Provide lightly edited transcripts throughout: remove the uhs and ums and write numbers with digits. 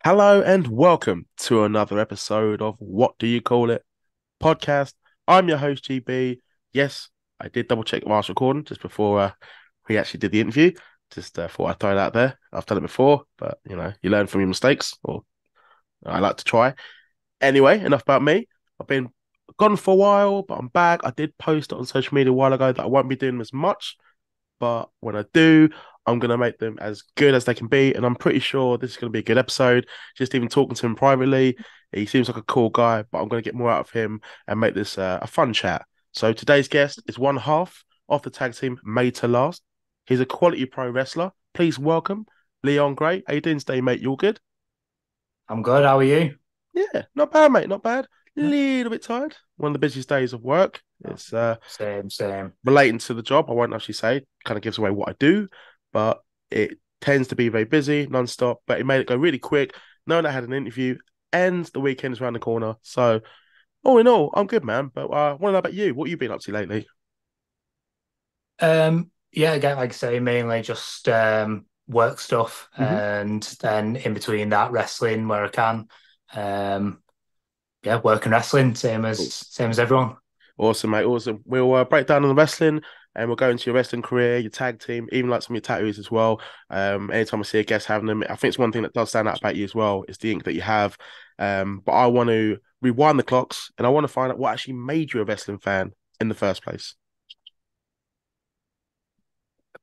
Hello and welcome to another episode of What Do You Call It podcast. I'm your host, GB. Yes, I did double check whilst recording just before we actually did the interview. Just thought I'd throw it out there. I've done it before, but you learn from your mistakes, or I like to try. Anyway, enough about me. I've been gone for a while, but I'm back. I did post it on social media a while ago that I won't be doing as much, but when I do, I'm going to make them as good as they can be. And I'm pretty sure this is going to be a good episode. Just even talking to him privately, he seems like a cool guy, but I'm going to get more out of him and make this a fun chat. So today's guest is one half of the tag team Made to Last. He's a quality pro wrestler. Please welcome Leon Gray. How you doing today, mate? You all good? I'm good. How are you? Yeah, not bad, mate. Not bad. Little bit tired. One of the busiest days of work. It's Same. relating to the job. I won't actually say. Kind of gives away what I do, but it tends to be very busy, non-stop. But it made it go really quick. Knowing I had an interview, and the weekend is around the corner. So, all in all, I'm good, man. But I want to know about you. What you been up to lately? Yeah, again, like I say, mainly just work stuff, Hmm. and then in between that, wrestling where I can. Um, yeah, work and wrestling, same as everyone. Awesome, mate. Awesome. We'll break down on the wrestling and we'll go into your wrestling career, your tag team, even like some of your tattoos as well. Anytime I see a guest having them, I think it's one thing that does stand out about you as well is the ink that you have. But I want to rewind the clocks and I want to find out what actually made you a wrestling fan in the first place.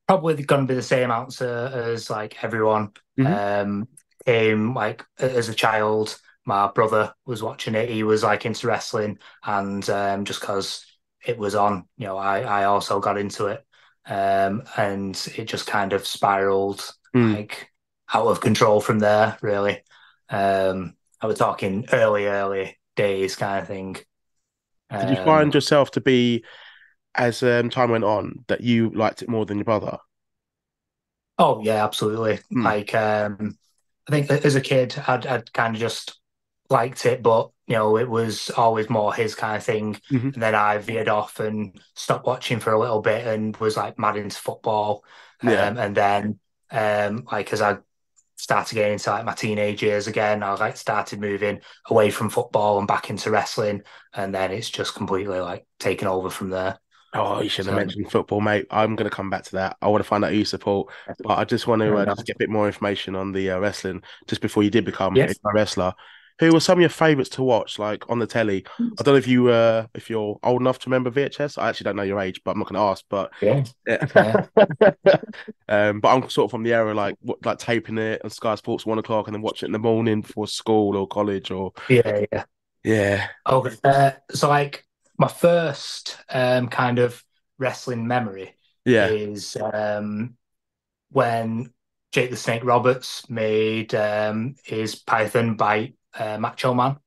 Probably going to be the same answer as like everyone. Hmm. Um, Came like as a child, my brother was watching it. He was like into wrestling, and just because it was on, I also got into it, and it just kind of spiraled Mm. like out of control from there. Really, I was talking early days kind of thing. Did you find Um, yourself to be, as time went on, that you liked it more than your brother? oh yeah, absolutely. Mm. Like I think as a kid, I'd kind of just liked it, but it was always more his kind of thing. Hmm. And then I veered off and stopped watching for a little bit and was like mad into football. Yeah. And then like as I started getting into like my teenage years again, I like started moving away from football and back into wrestling, and then it's just completely like taken over from there. Oh, you shouldn't have So mentioned football, mate. I'm going to come back to that. I want to find out who you support, but I just want to just get a bit more information on the wrestling just before you did become a yes. pro wrestler. Who were some of your favorites to watch, like on the telly? I don't know if you're old enough to remember VHS. I actually don't know your age, but I'm not going to ask. But Yeah. yeah. Yeah. But I'm sort of from the era like taping it on Sky Sports 1 o'clock and then watching it in the morning before school or college or Yeah. yeah, Okay. So like my first kind of wrestling memory yeah. is when Jake the Snake Roberts made his Python bite Macho Man.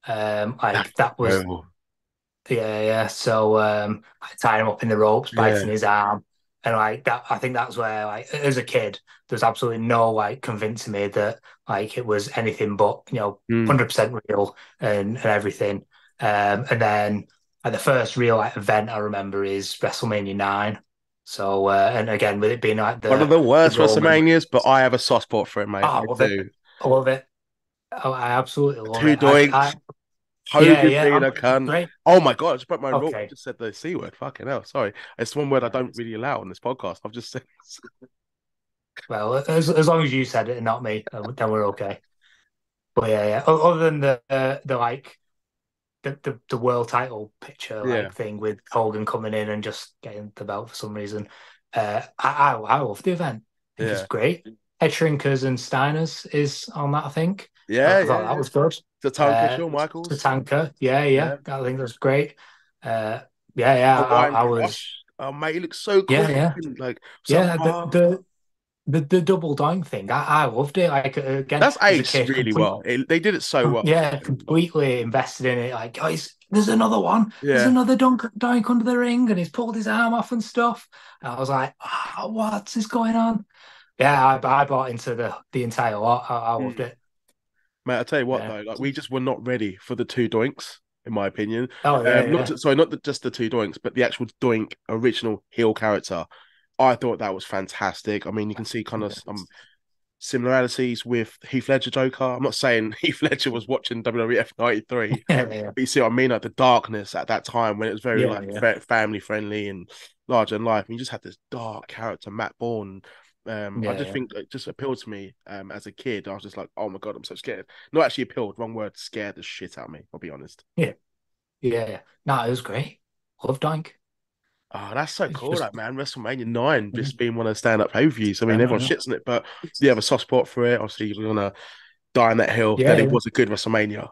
That's Like that was incredible. yeah. So I tied him up in the ropes, Yeah. biting his arm, and like that. I think that's where like as a kid, there's absolutely no like convincing me that like it was anything but Mm. 100% real and everything. And then like, the first real like event I remember is WrestleMania 9. So and again with it being like One of the the the worst Roman. WrestleManias, but I have a soft spot for it, mate. Oh, I I love it. do. I love it. Oh, I absolutely love Two it. I doinks, yeah, Hogan yeah. being a cunt. Great. Oh my god, I just broke my own rule. I Okay. just said the C word. Fucking hell. Sorry. It's one word I don't really allow on this podcast. I've just said Well, as long as you said it and not me, then we're okay. But yeah. Other than the like the world title picture yeah. like thing with Hogan coming in and just getting the belt for some reason, I love the event. I think it's Yeah. great. Head Shrinkers and Steiners is on that. I think Yeah, I yeah, thought that yeah. was good. Tatanka, Shawn Michaels. Tatanka, yeah. Yeah. I think that's great. Yeah. Hawaiian I was Crush. Oh mate, he looks so cool. yeah. Like some Yeah, the double doink thing, I loved it. Like again, that's as a aged kid, really complete, well. They did it so well. yeah, completely invested in it. Like, guys, there's another one. There's Yeah. another doink under the ring, and he's pulled his arm off and stuff. And I was like, what's this going on? Yeah, I bought into the entire lot. I loved Mm. it. Mate, I tell you what Yeah. though, like we just were not ready for the two doinks, in my opinion. Oh Not yeah. to, sorry, not just the two doinks, but the actual doink original heel character. I thought that was fantastic. I mean, you can see kind of some similarities with Heath Ledger Joker. I'm not saying Heath Ledger was watching WWF 93, Yeah, yeah, but you see what I mean? Like the darkness at that time when it was very yeah, like yeah, family friendly and larger than life. And you just had this dark character, Matt Bourne. I yeah, just yeah, think it just appealed to me as a kid. I was just like, oh my God, I'm so scared. Not actually appealed, wrong word, scared the shit out of me, I'll be honest. yeah, yeah, yeah. No, it was great. Love Doink. Oh, that's so It's cool, just that man. WrestleMania 9 just being one of the stand up pay per views. I mean, everyone yeah, shits on it, but you have a soft spot for it. Obviously, you're going to die on that hill that it yeah, was a good WrestleMania.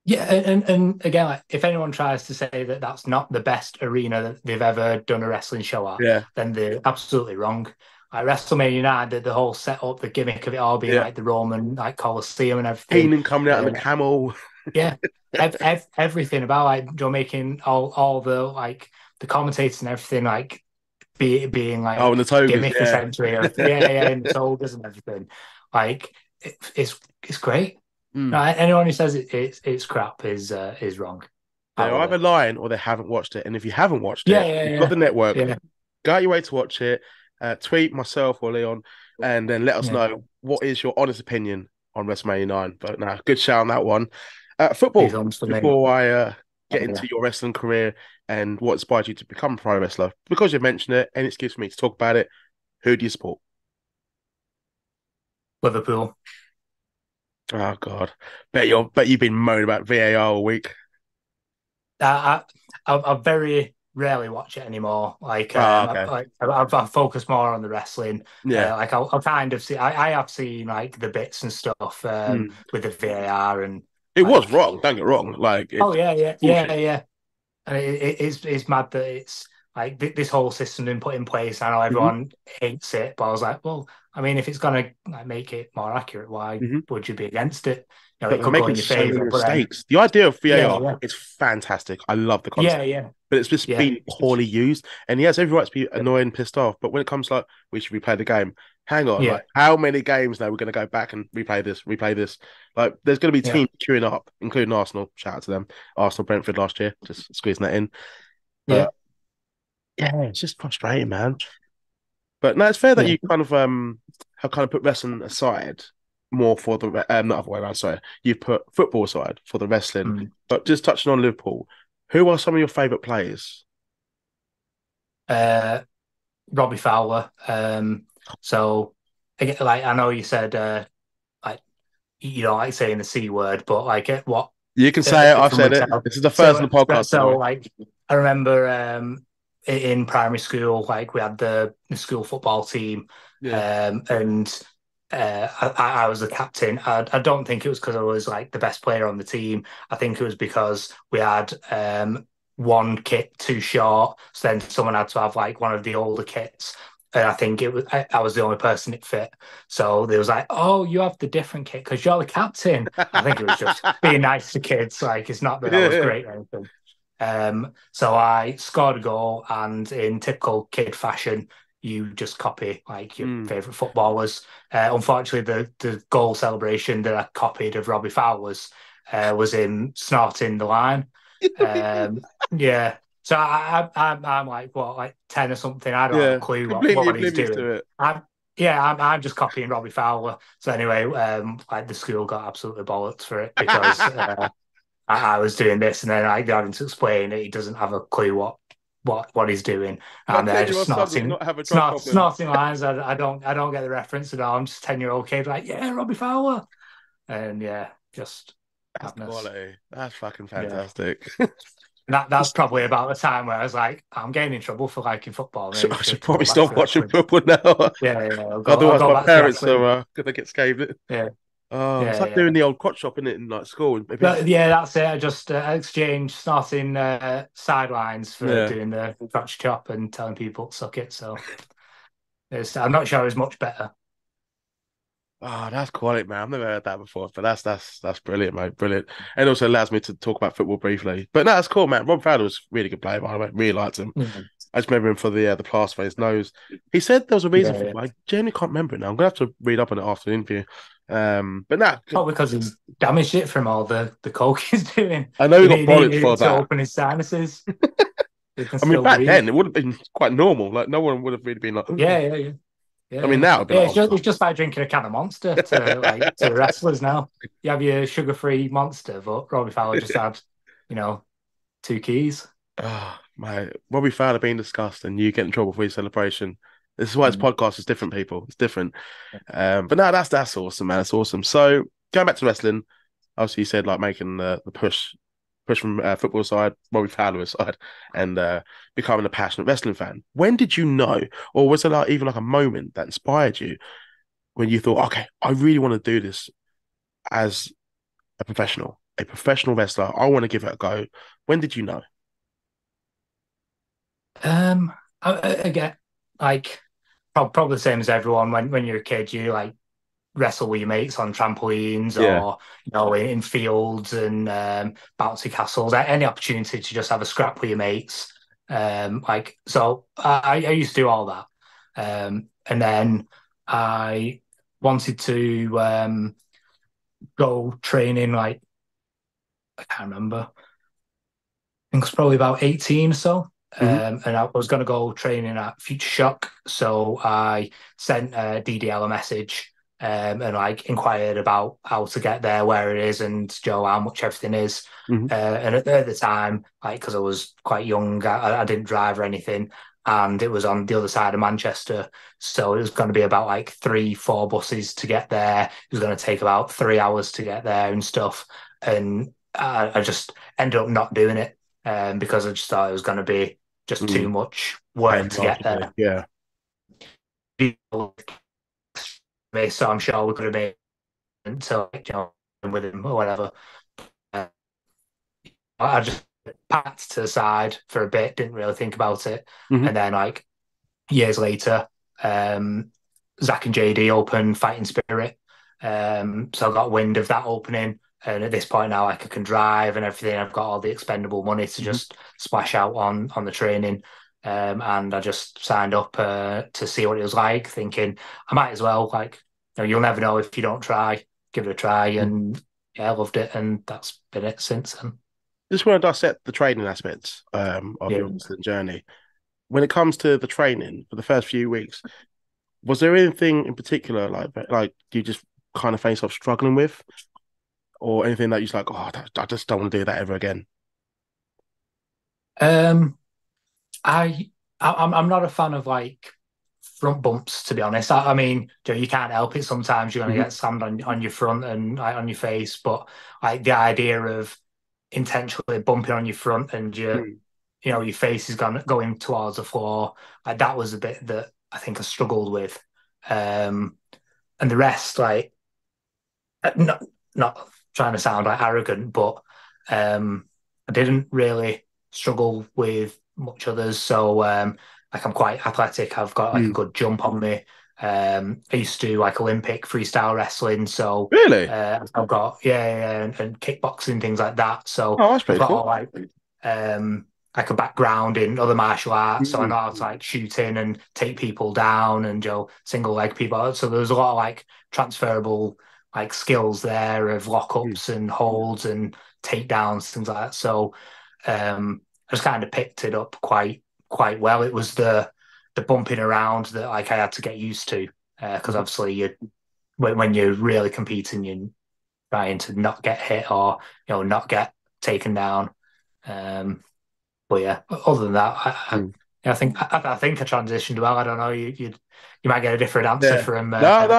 yeah. And again, like, if anyone tries to say that that's not the best arena that they've ever done a wrestling show at, Yeah. then they're absolutely wrong. Like WrestleMania 9, the whole setup, the gimmick of it all being Yeah. like the Roman like Coliseum and everything. Heenan coming out on the Uh, camel. yeah, everything about like Joe making all the like the commentators and everything like being Oh, and like the togas, gimmick yeah. essentially of yeah and soldiers and everything. Like it's great. No, Mm. anyone who says it's crap is wrong. I They're love either it. lying or they haven't watched it. And if you haven't watched Yeah, it, yeah, you've got yeah, the network, yeah, go out your way to watch it. Tweet myself or Leon, and then let us yeah. know what is your honest opinion on WrestleMania 9. But no, good shout on that one. These Football, ones for me. before I get Yeah. into your wrestling career and what inspired you to become a pro wrestler, because you've mentioned it, and it's gives me to talk about it. Who do you support? Liverpool. Oh God, bet you've been moaning about VAR all week. I very rarely watch it anymore. Like, Oh, okay, I've focused more on the wrestling. yeah. Like, I'll kind of see. I have seen like the bits and stuff Mm. with the VAR and It was like. wrong. Don't get wrong. Like Oh it's yeah, yeah, yeah, bullshit. yeah. And it's mad that it's like this whole system been put in place. I know Hmm. everyone hates it, but I was like, well, I mean, if it's gonna like make it more accurate, why Hmm. would you be against it? You know, But it they're could go making in your so many favor, but then mistakes. The idea of yeah, VAR yeah, is fantastic. I love the yeah, concept, yeah, but it's just yeah, been poorly used. And he has every right to be annoyed and pissed off. But when it comes to like we should replay the game, hang on, yeah, like how many games now we're going to go back and replay this? Like there's going to be yeah, teams queuing up, including Arsenal. Shout out to them, Arsenal, Brentford last year, just squeezing that in. yeah, But yeah, it's just frustrating, man. But no, it's fair that yeah. you kind of have kind of put wrestling aside more for the not other way around. Sorry, you've put football aside for the wrestling. Mm. But just touching on Liverpool, who are some of your favourite players? Uh, Robbie Fowler. So again, like I know you said like you don't like saying the C word, but like what You can say it. I've from said it. myself. This is the first in So the podcast, by the way. like I remember in primary school, like we had the school football team, Yeah. and I was the captain. I don't think it was because I was like the best player on the team. I think it was because we had one kit too short, so then someone had to have like one of the older kits. And I think I was the only person it fit. So they was like, "Oh, you have the different kit because you're the captain." I think it was just being nice to kids. Like it's not that I was Yeah. great or anything. So I scored a goal, and in typical kid fashion, you just copy like your Mm. favorite footballers. Unfortunately, the goal celebration that I copied of Robbie Fowler's was him snorting the line. Yeah. So I'm like what like 10 or something. I don't have a Yeah. clue Completely what he's oblivious doing. to it. I'm just copying Robbie Fowler. So anyway, like the school got absolutely bollocks for it because I was doing this, and then I having to explain that he doesn't have a clue what he's doing, My and they're just 10-year-old son does not have a drug problem. snorting lines. I don't get the reference at all. I'm just 10-year-old kid like yeah, Robbie Fowler, and yeah, just That's madness. quality. That's fucking Yeah, fantastic. that's probably about the time where I was like, I'm getting in trouble for liking football. Maybe I should should go probably back stop to watching wrestling. football now. Yeah, I'll Otherwise, go my back to parents wrestling. are gonna get scared. Yeah, Oh, it's yeah, like yeah. doing the old crotch shop in it in like school. But yeah, that's it. I just exchanged starting sidelines for Yeah. doing the crotch chop and telling people to suck it. So I'm not sure it's much better. Oh, that's quality, man. I've never heard that before, but that's brilliant, mate. Brilliant. And also allows me to talk about football briefly. But no, that's cool, man. Rob Fowler was a really good player, by the way. Really liked him. Mm. I just remember him for the plaster on his nose. He said there was a reason Yeah, for it, yeah. but I genuinely can't remember it now. I'm gonna have to read up on it after the interview. But nah, Probably because he's damaged it from all the coke he's doing. I know he got He bollocks needed for it to that. open his sinuses. We can I mean, still back breathe. then it would have been quite normal. Like no one would have really been like, Yeah, "Ooh." yeah, yeah. Yeah, I mean, yeah. now it'd be Yeah, like, it's oh just, god. it's just like drinking a can of Monster to the wrestlers now. You have your sugar-free Monster, but Robbie Fowler just had, you know, 2 keys. Oh, my Robbie Fowler being discussed and you get in trouble for your celebration. This is why this Mm. podcast is different, people. It's different. But no, that's awesome, man. It's awesome. So going back to wrestling, obviously you said like making the push from football side, Robbie Fowler side, and becoming a passionate wrestling fan. When did you know, or was it like even like a moment that inspired you when you thought, okay, I really want to do this as a professional wrestler. I want to give it a go. When did you know? Um, again, like probably the same as everyone. When you're a kid, you like wrestle with your mates on trampolines Yeah. or in fields and bouncy castles. Any opportunity to just have a scrap with your mates. Like so, I used to do all that, and then I wanted to go training. Like I can't remember. I think it was probably about 18 or so. Hmm. And I was going to go training at Future Shock. So I sent DDL a message and like inquired about how to get there, where it is, and how much everything is. Hmm. And at the time, like because I was quite young, I didn't drive or anything, and it was on the other side of Manchester, so it was going to be about like 3, 4 buses to get there. It was going to take about 3 hours to get there and stuff, and I just ended up not doing it because I just thought it was going to be just too Mm. much work to get Logically, there. yeah. So I'm sure we could have made it until with him or whatever. Uh, I just packed to the side for a bit, didn't really think about it, Hmm. and then like years later, Zach and JD opened Fighting Spirit. So I got wind of that opening. And at this point now, like I can drive and everything. I've got all the expendable money to Hmm. just splash out on the training. And I just signed up to see what it was like, thinking I might as well. Like, you'll never know if you don't try. Give it a try, and yeah, I loved it, and that's been it since then. Just want to dissect the training aspects of Yeah. your wrestling journey. When it comes to the training for the first few weeks, was there anything in particular like you just kind of found yourself struggling with, or anything that you're like, oh, I just don't want to do that ever again? Um, I'm not a fan of like front bumps, to be honest. I mean, you can't help it. Sometimes you're going to Hmm. get slammed on your front and like, on your face, but like the idea of intentionally bumping on your front and your face is going towards the floor, like that was a bit that I think I struggled with. Um, and the rest, like not trying to sound like arrogant, but I didn't really struggle with much others. So like I'm quite athletic. I've got like a Mm. good jump on me. I used to do like Olympic freestyle wrestling, so Really? I've got and kickboxing things like that. So Oh, that's I've pretty got cool. all like a background in other martial arts, so I Mm. know how to like shoot in and take people down and single leg people out. So there's a lot of like transferable like skills there of Mm. lockups and holds and takedowns, things like that. So I just kind of picked it up quite well. It was the bumping around that like I had to get used to because Mhm. obviously when you're really competing, you're trying to not get hit or not get taken down. Um, but yeah, other than that, Mm. I think I transitioned well. I don't know. You might get a different answer Yeah. from No,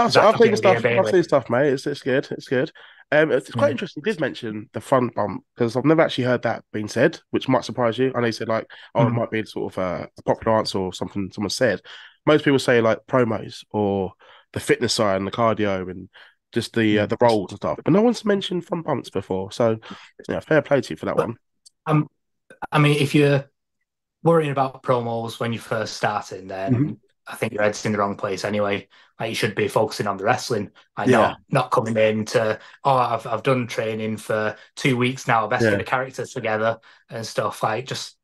Zach I've and seen the JD and stuff. I've Bailey. seen stuff, mate. It's good. It's good. It's quite Mm. interesting. You did mention the front bump because I've never actually heard that being said, which might surprise you. I know you said like, oh, it Mm. might be sort of a popular answer or something someone said. Most people say like promos or the fitness side and the cardio and just Mm. the rolls and stuff, but no one's mentioned front bumps before. So, yeah, fair play to you for that But one. um, I mean, if you're worrying about promos when you're first starting, Hmm. then I think your head's in the wrong place anyway. Like you should be focusing on the wrestling, like Yeah, not coming in to I've done training for 2 weeks now. I best yeah. get the characters together and stuff. Like just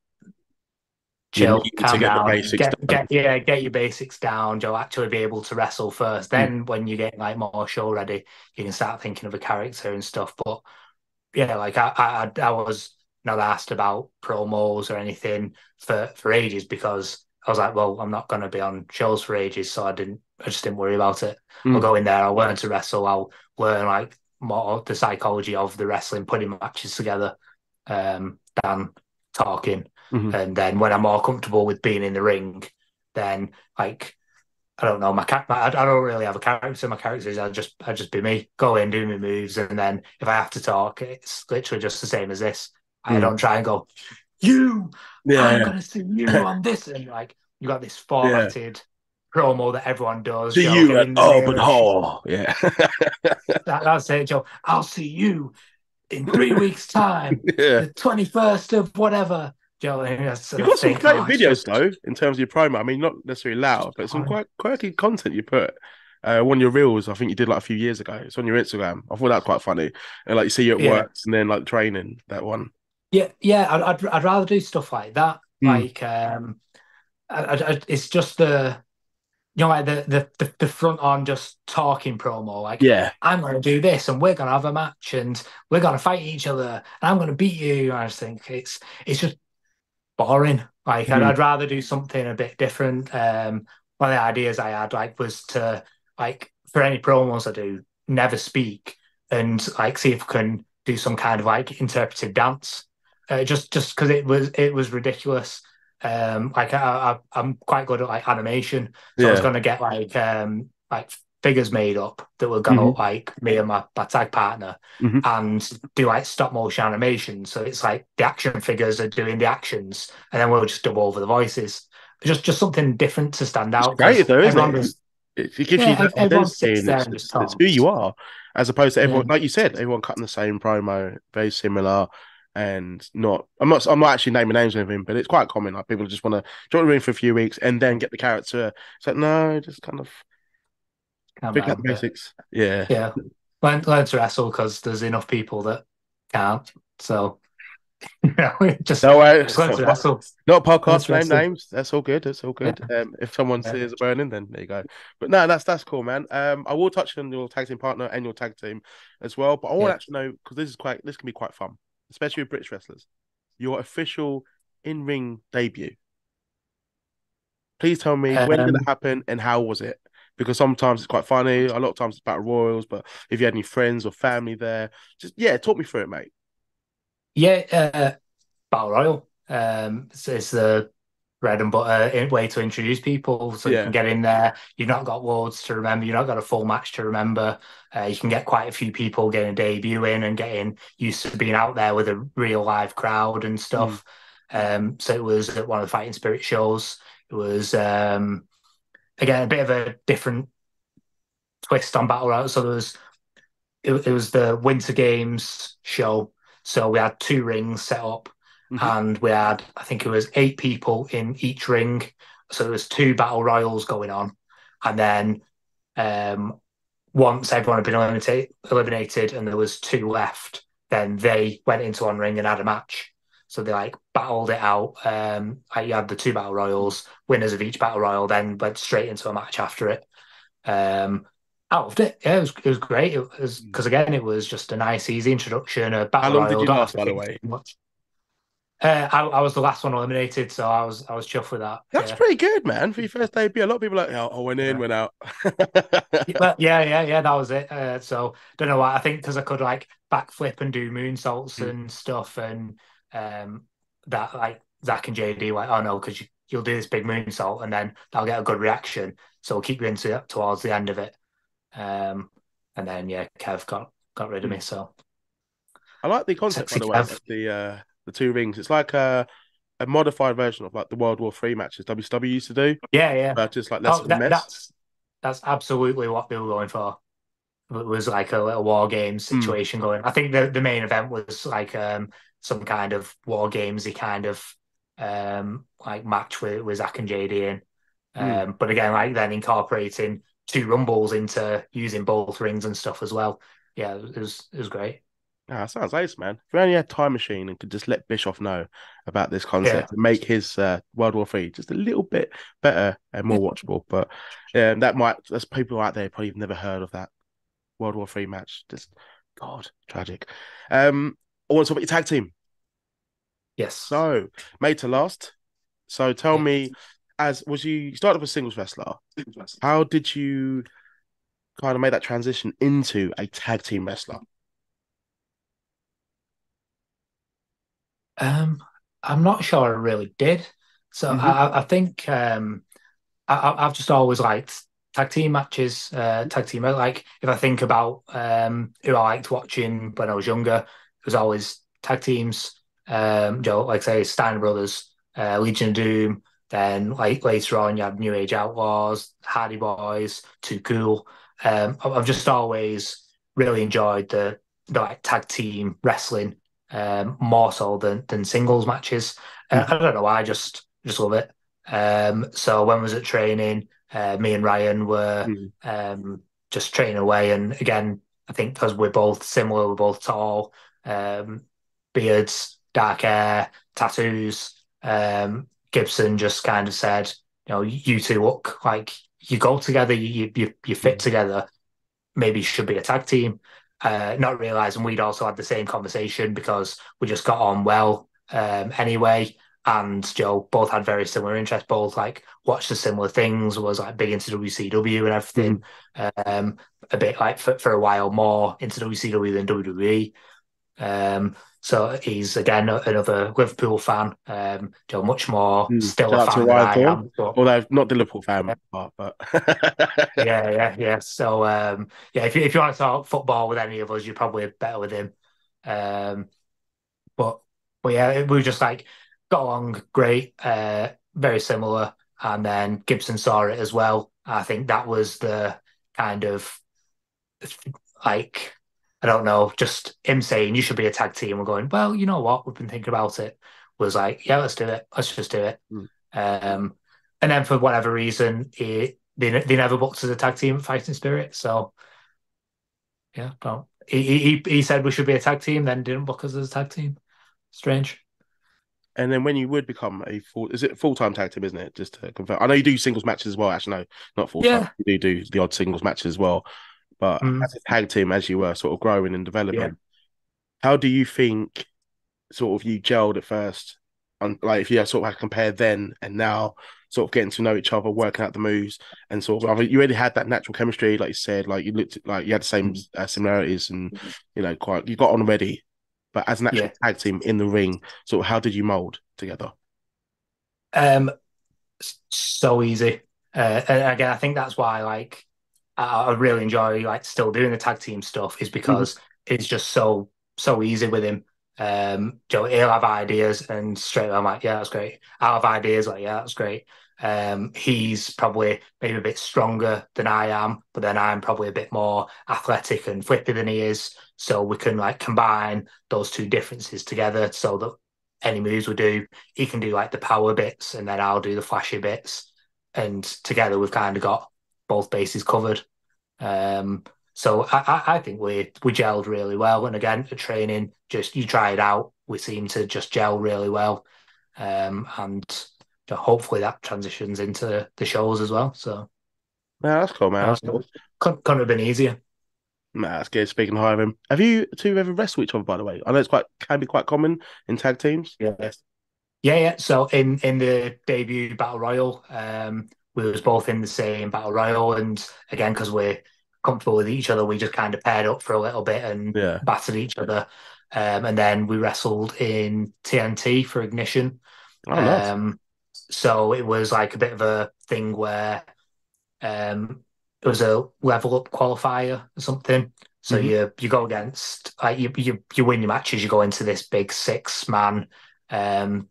You chill, need to calm get the down, basics done. get your basics down. You'll actually be able to wrestle first. Mm. Then when you get like more show ready, you can start thinking of a character and stuff. But yeah, like I was not asked about promos or anything for ages because I was like, well, I'm not going to be on shows for ages, so I just didn't worry about it. I'll Mm. go in there, I'll learn to wrestle, I'll learn like more the psychology of the wrestling, putting matches together, than talking. Hmm. And then when I'm more comfortable with being in the ring, then like I don't know, I don't really have a character. My character is I just be me, go in, do my moves, and then if I have to talk, it's literally just the same as this. I Mm. don't try and go, you, I'm Yeah, gonna see you on this, and like you got this yeah. formatted promo that everyone does. See Joe, you get at in the Auburn mirror. Hall. Yeah. That's it, Joe. I'll see you in 3 weeks' time, Yeah. the 21st of whatever. Joe, and I sort You've of got some think, creative oh, it's videos just though, in terms of your promo. I mean, not necessarily loud, but some boring. quite quirky content you put. One of your reels, I think you did like a few years ago. It's on your Instagram. I thought that was quite funny. And like you see you at Yeah. work and then like training that one. Yeah. I'd rather do stuff like that. Mm. Like, it's just like the front on just talking promo. Like, Yeah. I'm going to do this, and we're going to have a match, and we're going to fight each other, and I'm going to beat you. And I just think it's just boring. Like, Mm. I'd rather do something a bit different. One of the ideas I had like was to like for any promos I do, never speak and like see if I can do some kind of like interpretive dance. Just because it was ridiculous. Like I'm quite good at like animation, so I was Yeah. gonna get like figures made up that were gonna Hmm. look like me and my tag partner, Hmm. and do like stop motion animation. So it's like the action figures are doing the actions, and then we'll just dub over the voices. Just something different to stand It's out great because though, isn't everyone it? does. It gives you Yeah, that everyone identity, sits and there and just it's who you talks. are, as opposed to Yeah, everyone. Like you said, everyone cutting the same promo, very similar, and not. I'm not actually naming names or anything, but it's quite common. Like people just want to join the ring for a few weeks and then get the character. It's like no, just kind of calm figure out the down. But basics. Yeah. yeah, learn to wrestle because there's enough people that can't. So just No way. learn to wrestle. Not a Learn podcast to to name wrestle. names. That's all good. That's all Yeah, good. If someone's yeah, ears are burning, then there you go. But no, that's cool, man. I will touch on your tag team partner and your tag team as well. But I want to yeah. actually know because this can be quite fun, especially with British wrestlers. Your official in-ring debut. Please tell me when did it Um, happen and how was it? Because sometimes it's quite funny. A lot of times it's battle royals. But if you had any friends or family there, just yeah, talk me through it, mate. yeah, Battle Royal. It's the bread and butter way to introduce people so you can Yeah. get in there. You've not got loads to remember. You've not got a full match to remember. You can get quite a few people getting a debut in and getting used to being out there with a real live crowd and Mm. stuff. So it was at one of the Fighting Spirit shows. It was again a bit of a different twist on Battle Royale. So it was the Winter Games show. So we had two rings set up, Hmm. and we had I think it was 8 people in each ring. So there was two battle royals going on, and then um, once everyone had been eliminated, and there was two left, then they went into one ring and had a match. So they like battled it out. Like you had the two battle royals, winners of each battle royal, then went straight into a match after it. Um, I loved it. Yeah, it was great. It was because again, it was just a nice, easy introduction. A How battle long did royal. you Don't have last, to by the think way? too much. I was the last one eliminated, so I was chuffed with that. That's Yeah. pretty good, man, for your first debut. A lot of people are like, oh, I went in, Yeah. went out. Well, yeah, that was it. So don't know why. I think because I could like backflip and do moonsaults Mm. and stuff, and that like Zach and JD like, oh no, because you'll do this big moonsault and then they'll get a good reaction, so we'll keep you into it towards the end of it. Um, and then yeah, Kev got rid of me. Mm. So I like the concept, by sexy the way, Kev. of the two rings. It's like a modified version of like the World War Three matches WCW used to do, Yeah. but just like less Oh, of a mess. that's absolutely what they were going for. It was like a little war games Mm. situation going. I think the main event was like some kind of war gamesy kind of like match with Zach and JD in. Mm. But again, like then incorporating two rumbles into using both rings and stuff as well. Yeah, it was great. Ah, sounds ace, man. If we only had time machine and could just let Bischoff know about this Yeah. concept and make his World War Three just a little bit better and more watchable. But yeah, there's people out there probably have never heard of that World War Three match. Just God, tragic. I want to talk about your tag team. Yes. So, made to last. So tell Yeah. me, as was you started off a singles wrestler, how did you kind of make that transition into a tag team wrestler? Um, I'm not sure I really did. So Hmm. I think I've just always liked tag team matches, tag team. Like if I think about who I liked watching when I was younger, it was always tag teams. Like say Steiner Brothers, Legion of Doom. Then like later on, you had New Age Outlaws, Hardy Boys, Too Cool. I've just always really enjoyed the like tag team wrestling more so than singles matches. I don't know why, I just love it. So when I was at training, me and Ryan were Hmm. just training away. And again, I think because we're both similar, we're both tall, um, beards, dark hair, tattoos. Gibson just kind of said, you two look like you go together, you fit Hmm. together. Maybe you should be a tag team. Not realizing we'd also had the same conversation because we just got on well anyway. And Joe both had very similar interests, both like watched the similar things, was like big into WCW and Hmm. everything. Um, a bit like for a while more into WCW than WWE. So he's again another Liverpool fan. Joe much more Mm. still a Shout out to fan than Ryan I Thorne, am, but although not the Liverpool fan part, but yeah. So yeah, if you want to talk football with any of us, you're probably better with him. Um, but but yeah, we were just like got along great, very similar. And then Gibson saw it as well. I think that was the kind of like I don't know, just him saying you should be a tag team. We're going, well, you know what? We've been thinking about it. Was like, yeah, let's do it. Let's just do it. Mm. Um, and then for whatever reason, they never booked as a tag team at Fighting Spirit. So yeah, no. He said we should be a tag team, then didn't book us as a tag team. Strange. And then when you would become a is it full time tag team, isn't it? Just to confirm, I know you do singles matches as well. Actually, no, not full time. Yeah. You do the odd singles matches as well. But Mm, as a tag team, as you were sort of growing and yeah. developing, how do you think sort of you gelled at first? And like if you sort of had to compare then and now, sort of getting to know each other, working out the moves, and sort of I mean, you already had that natural chemistry, like you said, like you looked like you had the same similarities, and quite you got on already. But as an actual Yeah. tag team in the ring, sort of how did you mold together? Um, so easy. And again, I think that's why like I really enjoy like still doing the tag team stuff is Hmm. because it's just so easy with him. Joe, he'll have ideas and straight away I'm like, yeah, that's great. I'll have ideas like, yeah, that's great. He's probably maybe a bit stronger than I am, but then I'm probably a bit more athletic and flippy than he is. So we can like combine those two differences together so that any moves we do, he can do like the power bits and then I'll do the flashy bits. And together we've kind of got both bases covered. Um, so I think we gelled really well. And again, at training, just you try it out, we seem to just gel really well. And hopefully that transitions into the shows as well. So Nah, that's cool, man. uh, That's cool. couldn't have been easier. Nah, that's good. Speaking of him, have you two ever wrestled each other? By the way, I know it's quite can be quite common in tag teams. Yes. Yeah. So in the debut battle royal, we was both in the same battle royal, and again because we're comfortable with each other, we just kind of paired up for a little bit and Yeah. battered each other. And then we wrestled in TNT for Ignition. Oh, nice. Um, so it was like a bit of a thing where it was a level up qualifier or something. So Hmm. you go against like you win your matches, you go into this big 6 man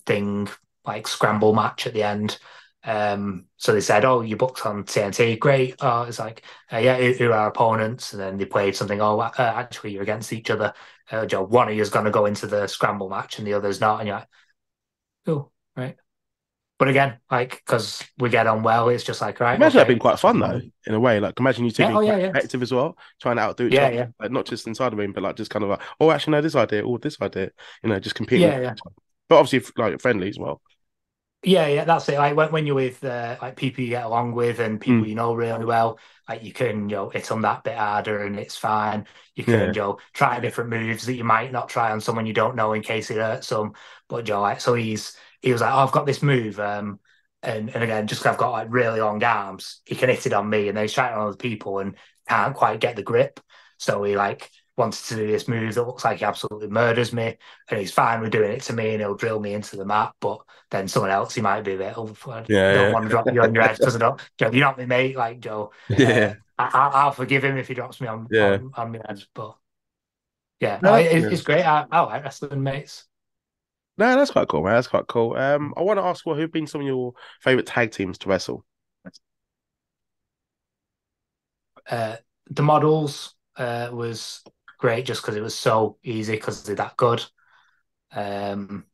thing, like scramble match at the end. So they said, "Oh, you booked on TNT, great." Oh, it's like, yeah, who are our opponents? And then they played something. Oh, actually, you're against each other. Joe, one of you is going to go into the scramble match, and the other's not. And you're like, oh, right. But again, like because we get on well, it's just like, right, Imagine that being okay. quite fun though, in a way. Like imagine you two Yeah, being oh yeah, quite yeah, competitive as well, trying to outdo each yeah, other. yeah, Like not just inside the ring, but like just kind of like, oh, actually, no, this idea, or this idea. Just competing with yeah, yeah. each other. But obviously, like friendly as well. Yeah, that's it. Like when you're with like people you get along with and people Mm, you know really well, like you can, hit on that bit harder and it's fine. You can, yeah, try different moves that you might not try on someone you don't know in case it hurts them. But like so he was like, oh, I've got this move, and again, just 'cause I've got like really long arms, he can hit it on me, and then he's trying it on other people and can't quite get the grip. So he like wanted to do this move that looks like he absolutely murders me, and he's fine with doing it to me, and he'll drill me into the mat, but then someone else, he might be a bit, oh, I don't yeah, want to drop you on your head because I don't, Joe, you're not my mate, like Joe. yeah, I'll forgive him if he drops me on yeah. on my head, but yeah, No, no, that's good. it's great. I like wrestling, mates. No, that's quite cool, man. That's quite cool. I want to ask, who've been some of your favorite tag teams to wrestle? Uh, the models was great just because it was so easy because they're that good. Um,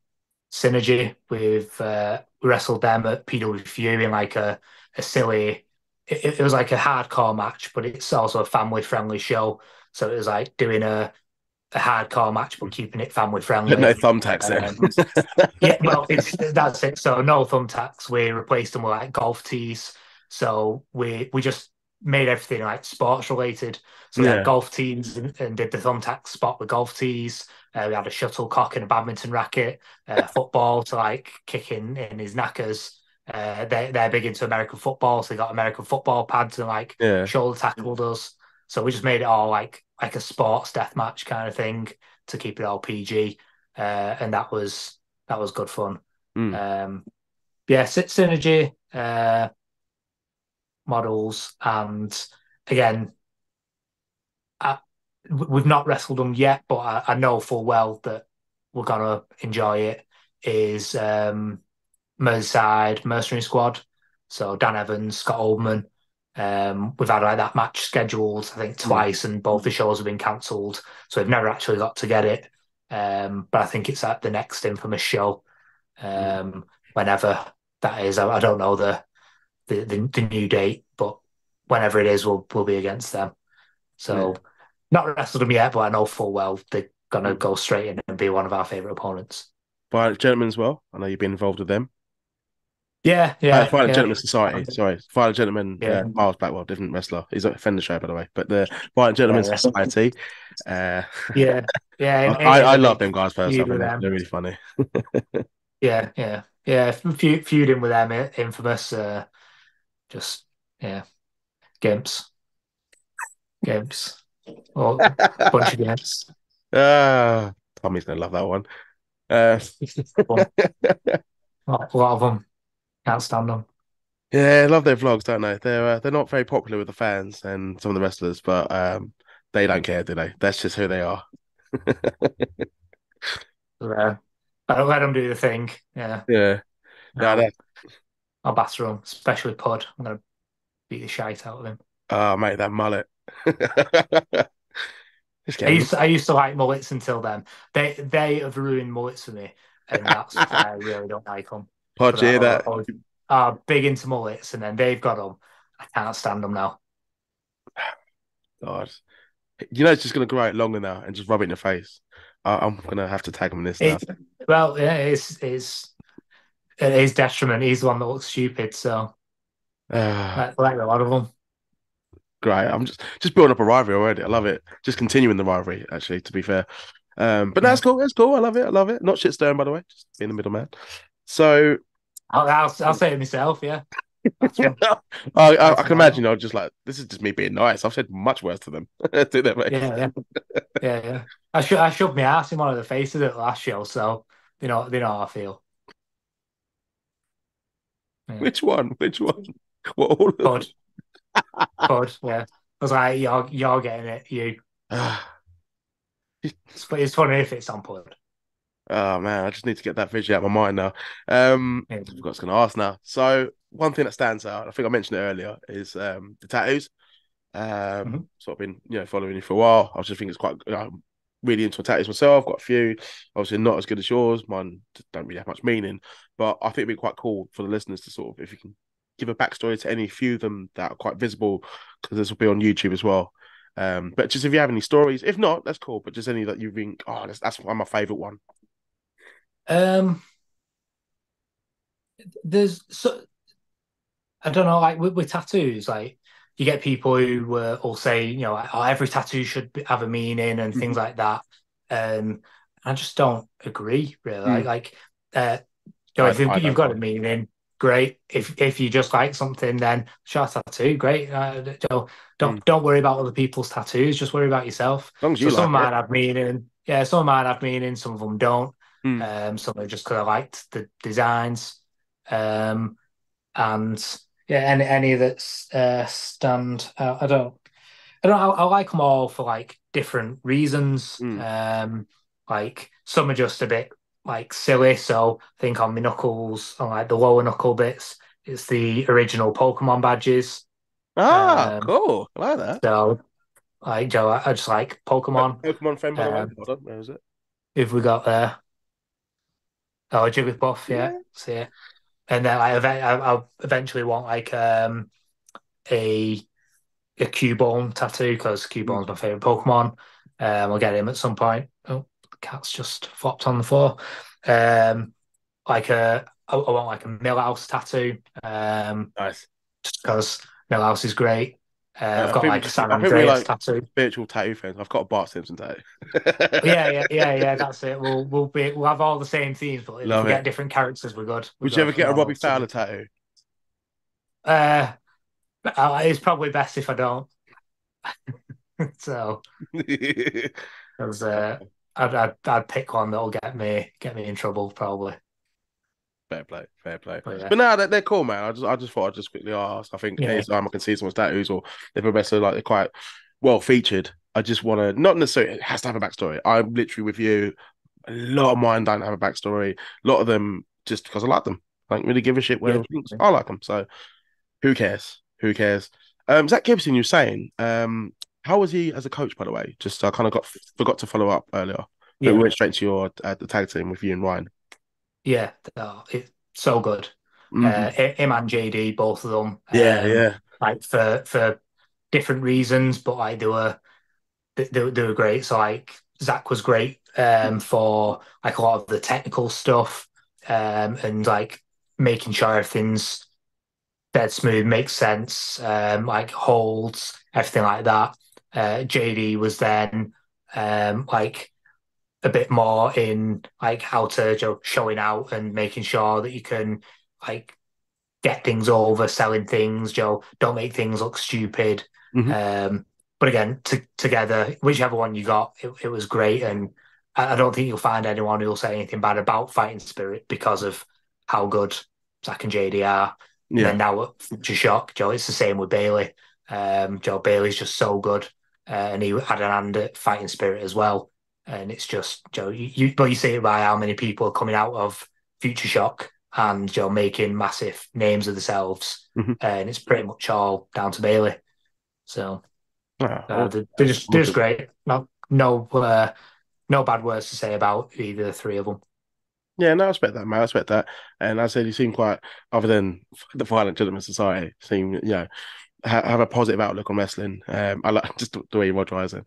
Synergy with we wrestled them at PWFU in like a silly. It was like a hardcore match, but it's also a family friendly show. So it was like doing a hardcore match, but keeping it family But no friendly. thumbtacks Um, yeah, well, it's that's it. So no thumbtacks. We replaced them with like golf tees. So we just made everything like sports related. So we had Yeah, golf tees and did the thumbtack spot with golf tees. We had a shuttlecock and a badminton racket, football to like kick in his knackers. They're big into American football, so they got American football pads and like yeah. shoulder tackled us. So we just made it all like a sports death match kind of thing to keep it all PG, and that was good fun. Mm. Um, yeah, synergy models, and again, I, we've not wrestled them yet, but I know full well that we're gonna enjoy it. Is Merseyside Mercenary Squad, so Dan Evans, Scott Oldman. We've had like that match scheduled, I think, Mm. twice, and both the shows have been cancelled, so we've never actually got to get it. But I think it's at the next Infamous show, Mm. whenever that is. I don't know the new date, but whenever it is, we'll be against them. So Yeah. not wrestled them yet, but I know full well they're gonna Mm. go straight in and be one of our favourite opponents. Violent Gentlemen as well. I know you've been involved with them. Yeah, yeah, Violent yeah, Gentlemen Society. Sorry, Violent Gentlemen. yeah, Miles Blackwell, different wrestler. He's a Fender show, by the way. But the Violent Gentlemen yeah, Society. Uh, yeah, yeah. In I a love big them guys personally. I feud think with they're them. really funny. Yeah, yeah, yeah. Feuding with them, infamous. Just yeah, gimps, gimps, or bunch of gimps. Ah, Tommy's gonna love that one. Uh, A lot of them can't stand them. yeah, I love their vlogs, don't they? They're not very popular with the fans and some of the wrestlers, but they don't care, do they? That's just who they are. Yeah. I let them do the thing. Yeah, Yeah, no, no, that. I'll batter them, especially Pud. I'm gonna beat the shite out of him. Oh, mate, that mullet. Just I getting used to, I used to like mullets until then. They have ruined mullets for me, and that's why I really don't like them. Pod, Because you hear I that? was big into mullets, and then they've got them. I can't stand them now. God, you know it's just gonna grow out longer now and just rub it in your face. I'm gonna have to tag him in this now. It, well, yeah, it is detriment. He's the one that looks stupid, so like a lot of them. Great. I'm just building up a rivalry already. I love it. Just continuing the rivalry, actually, to be fair. But Yeah. that's cool. That's cool. I love it. I love it. Not shit stirring, by the way. Just being the middleman. So I'll say it myself. Yeah, that's one. I Nice can and loyal. imagine you're just like, this is just me being nice. I've said much worse to them. Do that, mate. Yeah, yeah, yeah, yeah. I shoved my ass in one of the faces at the last show, so they know how I feel. Yeah. Which one? Which one? What all of But yeah. I was like, you're getting it, you. them? It's funny if it's on pod. Oh man, I just need to get that visual out of my mind now. I Yeah. forgot what I was going to ask now. So one thing that stands out, I think I mentioned it earlier, is the tattoos. Mhm. Sort of been following you for a while. I was just think it's quite really into tattoos myself. Got a few, obviously not as good as yours. Mine just don't really have much meaning, but I think it'd be quite cool for the listeners to sort of, if you can give a backstory to any few of them that are quite visible, because this will be on YouTube as well. But just if you have any stories, if not, that's cool. But just any that you think, oh, that's one of my favorite one. Um, there's so I don't know, like with tattoos, like you get people who will say, like, oh, every tattoo should have a meaning and things Mhm. like that. I just don't agree, really. Mm. Uh, if I you've don't got a know. meaning, great. If you just like something, then show a tattoo, great. Mm. Don't worry about other people's tattoos. Just worry about yourself. As long as So you some of like it. mine have meaning. Yeah, some of mine have meaning. Some of them don't. Mm. Some are just because I liked the designs. Um, and yeah, any that stand out. I like them all for like different reasons. Mm. Like some are just a bit like silly. So I think on my knuckles, on like the lower knuckle bits, it's the original Pokemon badges. Ah, Um, cool. I like that. so like Joe, I just like Pokemon. Pokemon friend, by the way. Um, Hold on, where is it? if we got there, oh Jigglypuff, yeah, Yeah. see it. And then I'll eventually want like a Cubone tattoo because Mm. Cubone's my favorite Pokemon. I'll get him at some point. Oh, the cat's just flopped on the floor. Um, I want like a Millhouse tattoo. Nice. Just because Millhouse is great. I've I got think like a San I think we're Andreas like tattoo. spiritual tattoo fans. I've got a Bart Simpson tattoo. Yeah. That's it. We'll have all the same themes, but if Love we get it. different characters, we're good. We're Would you ever good. get We're a all Robbie up to Fowler date. tattoo? Uh, it's probably best if I don't. So. Because I'd pick one that'll get me in trouble probably. Fair play, fair play. But yeah, But no, they're cool, man. I just thought I'd just quickly ask. I think yeah, anytime I can see someone's tattoos or they're progressive, like they're quite well featured. I just want to not necessarily it has to have a backstory. I'm literally with you. A lot of mine don't have a backstory. A lot of them just because I like them. I don't really give a shit where yeah, it was. I like them. So who cares? Who cares? Zach Gibson, you were saying, how was he as a coach, by the way? Just I kind of forgot to follow up earlier, but we yeah, went straight to your the tag team with you and Ryan. yeah. Oh, it's so good. Hmm. Him and JD, both of them, Yeah, yeah. like for different reasons, but like they were great. So like Zach was great for like a lot of the technical stuff and like making sure everything's dead smooth, makes sense, like holds, everything like that. JD was then like a bit more in like how to showing out and making sure that you can like get things over, selling things, Joe. Don't make things look stupid. Hmm. Um, but again, together, whichever one you got, it was great. And I don't think you'll find anyone who'll say anything bad about Fighting Spirit because of how good Zach and JD are. And Yeah. then now at Future Shock, Joe, it's the same with Bailey. Joe Bailey's just so good. And he had an hand at Fighting Spirit as well. And it's just, Joe, but you see it by how many people are coming out of Future Shock and making massive names of themselves, Hmm. and it's pretty much all down to Bailey. So Ah, awesome, they're just awesome. great. No bad words to say about either the three of them. Yeah, no, I respect that, man. I respect that. And I said you seem quite, other than the Violent Gentleman Society, seem have a positive outlook on wrestling. I like just the way you moderize it.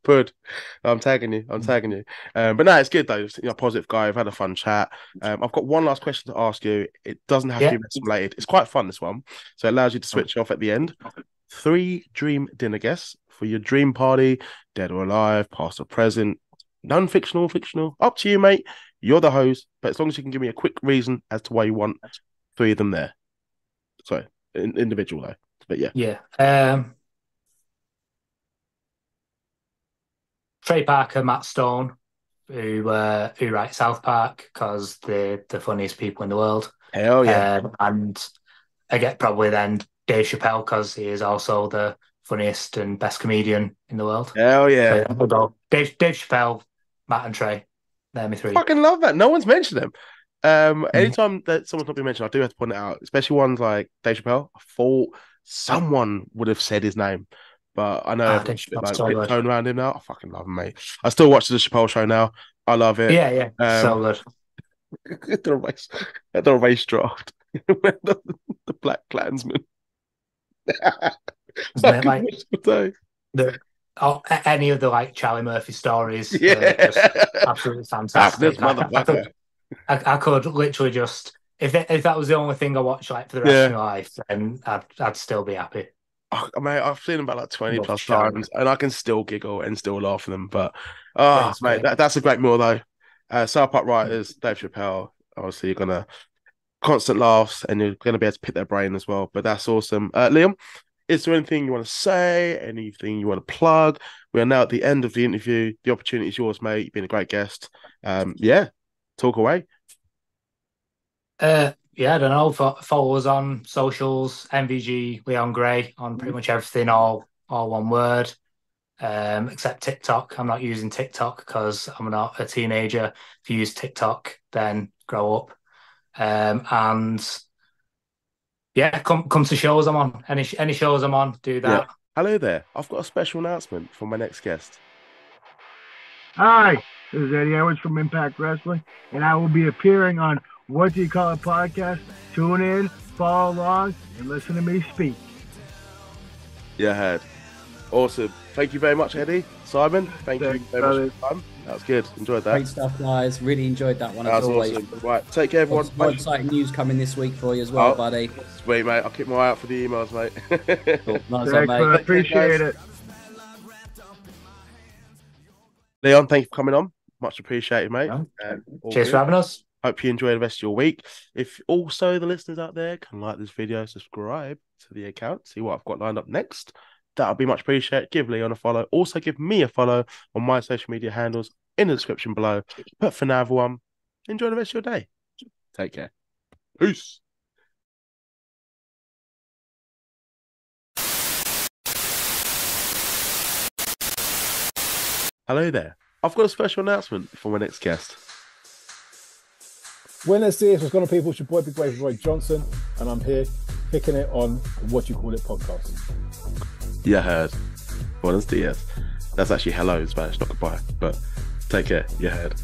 Pud. I'm tagging you. I'm tagging you. But no, it's good though. Positive guy. I've had a fun chat. I've got one last question to ask you. It doesn't have to Yeah. be wrestling related. It's quite fun, this one. So it allows you to switch off at the end. 3 dream dinner guests for your dream party, dead or alive, past or present, non-fictional, fictional. Up to you, mate. You're the host, but as long as you can give me a quick reason as to why you want 3 of them there. Sorry, individual though. But yeah. Yeah. Trey Parker, Matt Stone, who write South Park because they're the funniest people in the world. Hell yeah. And I get probably then Dave Chappelle because he is also the funniest and best comedian in the world. Hell So yeah. yeah, we'll go Dave Chappelle, Matt and Trey. They're my three. Fucking love that. No one's mentioned them. Mm. Anytime that someone's not been mentioned, I do have to point it out, especially ones like Dave Chappelle. I thought someone would have said his name, but I know Dave everyone's a bit Chappelle's like so good. tiptoeing around him now. I fucking love him, mate. I still watch the Chappelle show now. I love it. Yeah, Um, so good. the race, the race draft, the Black Klansman. Isn't it Fucking like watch the day. the any of the like Charlie Murphy stories are just Yeah. absolutely Fuck this fantastic. I motherfucker. I could literally just if that was the only thing I watched like for the rest of my life, then I'd still be happy. Oh, mate, I've seen them about like 20 Love plus Shark. times, and I can still giggle and still laugh at them. But It's mate, great. that's a great meal though. South Park writers, Dave Chappelle. Obviously, you're gonna constant laughs, and you're gonna be able to pick their brain as well. But that's awesome. Liam, is there anything you want to say? Anything you want to plug? We are now at the end of the interview. The opportunity is yours, mate. You've been a great guest. Yeah, talk away. Yeah, I don't know. Follow us on socials, MVG Leon Gray on pretty much everything, all one word. Except TikTok. I'm not using TikTok because I'm not a teenager. If you use TikTok, then grow up. And yeah, come to shows I'm on. Any shows I'm on, do Yeah. that. Hello there. I've got a special announcement for my next guest. Hi, this is Eddie Edwards from Impact Wrestling, and I will be appearing on What Do You Call It podcast. Tune in, follow along, and listen to me speak. Yeah, heard. Awesome. Thank you very much, Eddie. Simon, thank you very much for the time. That was good. Enjoyed that. Great stuff, guys. Really enjoyed that one. That was awesome. Right, take care, everyone. More exciting news coming this week for you as well, buddy. Sweet, mate. I'll keep my eye out for the emails, mate. Cool. Nice Thanks, one, mate. I appreciate it. Leon, thank you for coming on. Much appreciated, mate. Cheers for having us. Hope you enjoy the rest of your week. If also the listeners out there can like this video, subscribe to the account, see what I've got lined up next. That would be much appreciated. Give Leon a follow. Also, give me a follow on my social media handles in the description below. But for now, everyone, enjoy the rest of your day. Take care. Peace. Hello there. I've got a special announcement for my next guest. Buenos dias, what's going on, people? It's your boy Big Wave Roy Johnson, and I'm here kicking it on What You Call It podcast. Yeah, heard. Buenos dias. That's actually hello in Spanish, not goodbye. But take care. Yeah, heard.